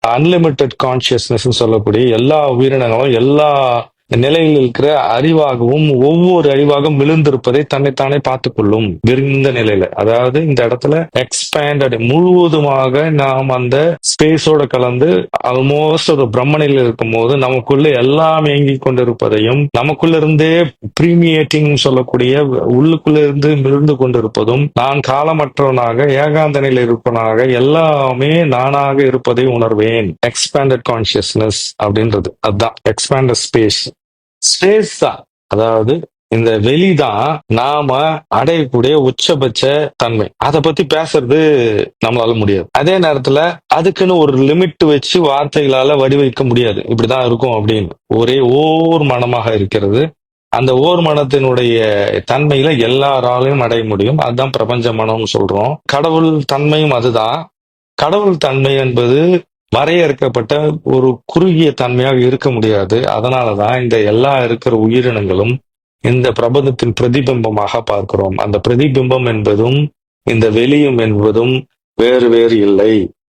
Unlimited consciousness சொல்லக்கூடிய எல்லா உயிரினங்களும் எல்லா நிலையில் இருக்கிற அறிவாகவும் ஒவ்வொரு அறிவாகவும் விழுந்திருப்பதை தன்னைத்தானே பார்த்துக் கொள்ளும் விரிந்த நிலையில. அதாவது இந்த இடத்துல எக்ஸ்பேண்டட் முழுவதுமாக நாம் அந்த ஸ்பேஸோட கலந்து ஆல்மோஸ்ட் ஒரு பிரம்மனில் இருக்கும் போது நமக்குள்ள எல்லாம் இயங்கி கொண்டிருப்பதையும் நமக்குள்ள இருந்தே பிரீமியேட்டிங் சொல்லக்கூடிய உள்ளுக்குள்ள இருந்து மிழ்ந்து கொண்டிருப்பதும் நான் காலமற்றவனாக ஏகாந்த நிலையில் இருப்பனாக எல்லாமே நானாக இருப்பதை உணர்வேன். எக்ஸ்பேண்டட் கான்சியஸ்னஸ் அப்படின்றது அதுதான் எக்ஸ்பேண்டட் ஸ்பேஸ். ஸ்பேஸ் தான், அதாவது இந்த வெளிதான் நாம அடையக்கூடிய உச்சபட்ச தன்மை. அதை பத்தி பேசுறது நம்மளால முடியாது. அதே நேரத்துல அதுக்குன்னு ஒரு லிமிட் வச்சு வார்த்தைகளால வடிவமைக்க முடியாது. இப்படிதான் இருக்கும் அப்படின்னு ஒரே ஓர் மனமாக இருக்கிறது. அந்த ஓர் மனத்தினுடைய தன்மையில எல்லாராலையும் அடைய முடியும். அதுதான் பிரபஞ்ச மனம்னு சொல்றோம். கடவுள் தன்மையும் அதுதான். கடவுள் தன்மை என்பது வரையறுக்கப்பட்ட ஒரு குறுகிய தன்மையாக இருக்க முடியாது. அதனாலதான் இந்த எல்லா இருக்கிற உயிரினங்களும் இந்த பிரபஞ்சத்தின் பிரதிபிம்பமாக பார்க்கிறோம். அந்த பிரதிபிம்பம் என்பதும் இந்த வெளியும் என்பதும் வேறு வேறு இல்லை.